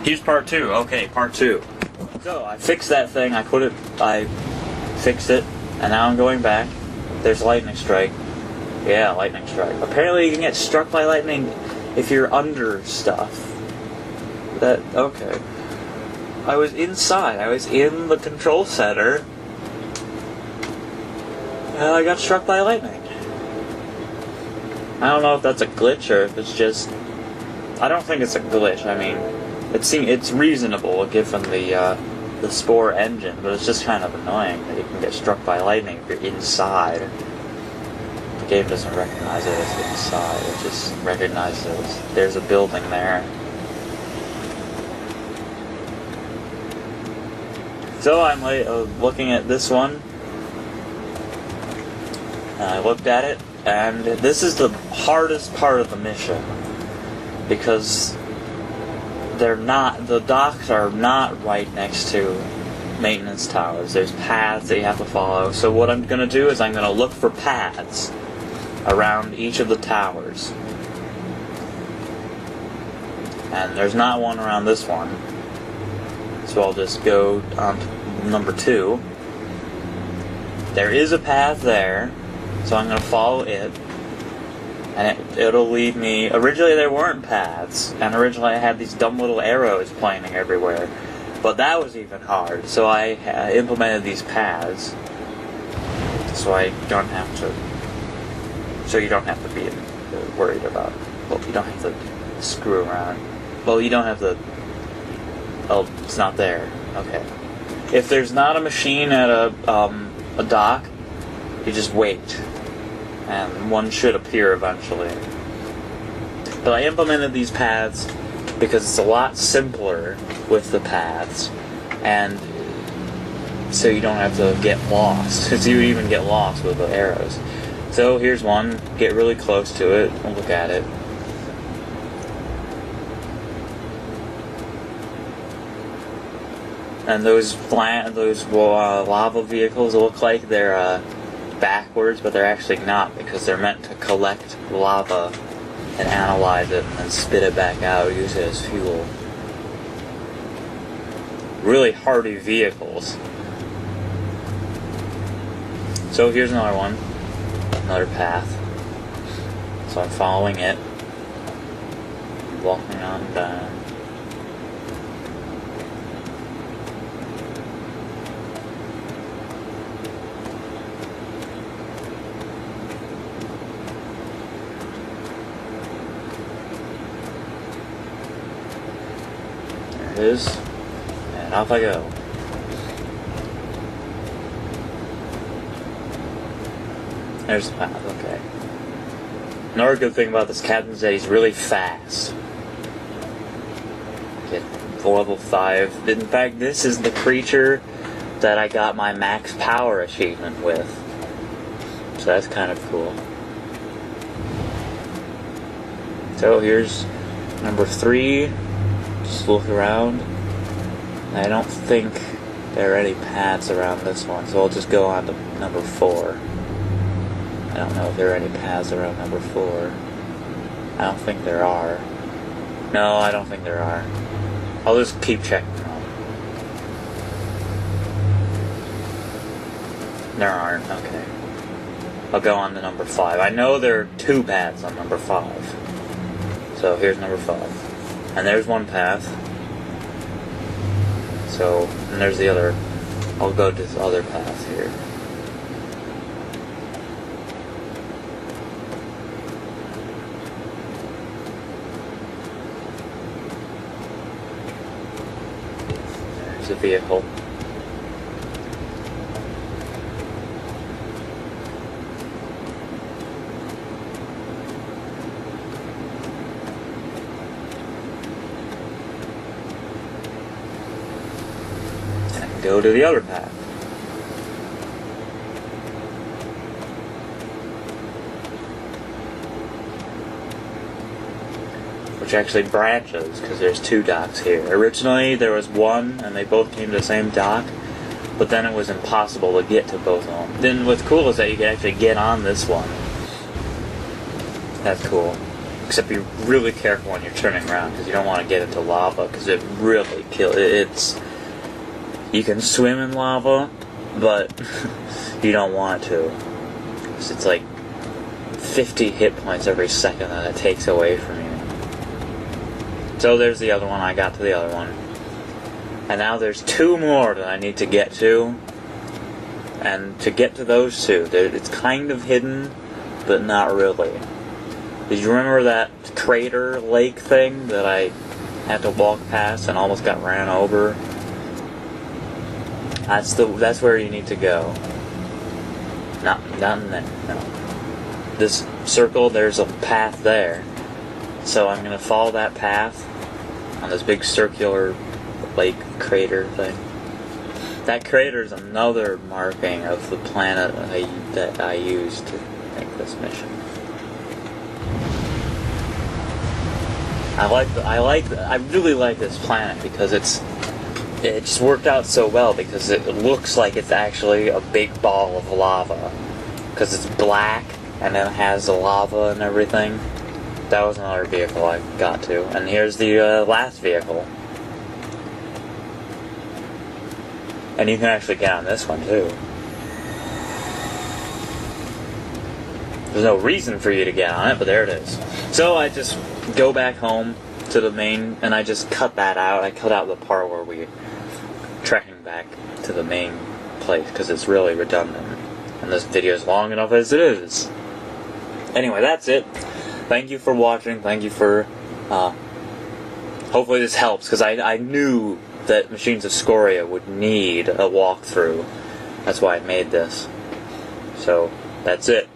Here's part 2. Okay, part 2. So, I fixed that thing. I fixed it. And now I'm going back. There's lightning strike. Yeah, lightning strike. Apparently you can get struck by lightning if you're under stuff. Okay. I was inside. I was in the control center. And I got struck by lightning. I don't know if that's a glitch or if it's just... I don't think it's a glitch. I mean, it's reasonable given the Spore engine, but it's just kind of annoying that you can get struck by lightning if you're inside. The game doesn't recognize it as inside. It just recognizes there's a building there. So I'm looking at this one. And I looked at it, and this is the hardest part of the mission. Because the docks are not right next to maintenance towers. There's paths that you have to follow. So what I'm going to do is I'm going to look for paths around each of the towers. And there's not one around this one. So I'll just go on to number 2. There is a path there, so I'm going to follow it. And it'll lead me... Originally there weren't paths, and originally I had these dumb little arrows pointing everywhere. But that was even hard, so I implemented these paths. So I don't have to... So you don't have to be worried about... Well, you don't have to screw around. Well, you don't have to... Oh, it's not there. Okay. If there's not a machine at a dock, you just wait. And one should appear eventually. But I implemented these paths because it's a lot simpler with the paths, and so you don't have to get lost, because you even get lost with the arrows. So here's one. Get really close to it and look at it. And those lava vehicles look like they're backwards, but they're actually not, because they're meant to collect lava and analyze it and then spit it back out, use it as fuel. Really hardy vehicles. So here's another one, another path. So I'm following it, walking on down. There it is, and off I go. There's the path, okay. Another good thing about this captain is that he's really fast. Get level 5. In fact, this is the creature that I got my max power achievement with. So that's kind of cool. So here's number 3. Just look around. I don't think there are any paths around this one, so I'll just go on to number 4. I don't know if there are any paths around number 4. I don't think there are. No, I don't think there are. I'll just keep checking them. There aren't, okay. I'll go on to number 5. I know there are 2 paths on number 5. So here's number 5. And there's one path. So, and there's the other. I'll go to this other path here. There's a vehicle. Go to the other path. Which actually branches, because there's 2 docks here. Originally there was one, and they both came to the same dock, but then it was impossible to get to both of them. Then what's cool is that you can actually get on this one. That's cool. Except be really careful when you're turning around, because you don't want to get into lava, because it really kills. It's... You can swim in lava, but you don't want to. Because it's like 50 hit points every second that it takes away from you. So there's the other one. I got to the other one. And now there's 2 more that I need to get to. And to get to those 2, it's kind of hidden, but not really. Did you remember that crater lake thing that I had to walk past and almost got ran over? That's where you need to go. Not in there, no. This circle, there's a path there. So I'm going to follow that path on this big circular lake crater thing. That crater is another marking of the planet that I used to make this mission. I really like this planet because it just worked out so well, because it looks like it's actually a big ball of lava. Because it's black and then it has the lava and everything. That was another vehicle I got to. And here's the last vehicle. And you can actually get on this one too. There's no reason for you to get on it, but there it is. So I just go back home to the main, and I just cut that out. I cut out the part where we're trekking back to the main place, because it's really redundant. And this video is long enough as it is. Anyway, that's it. Thank you for watching. Thank you for... hopefully this helps, because I knew that Machines of Scoria would need a walkthrough. That's why I made this. So, that's it.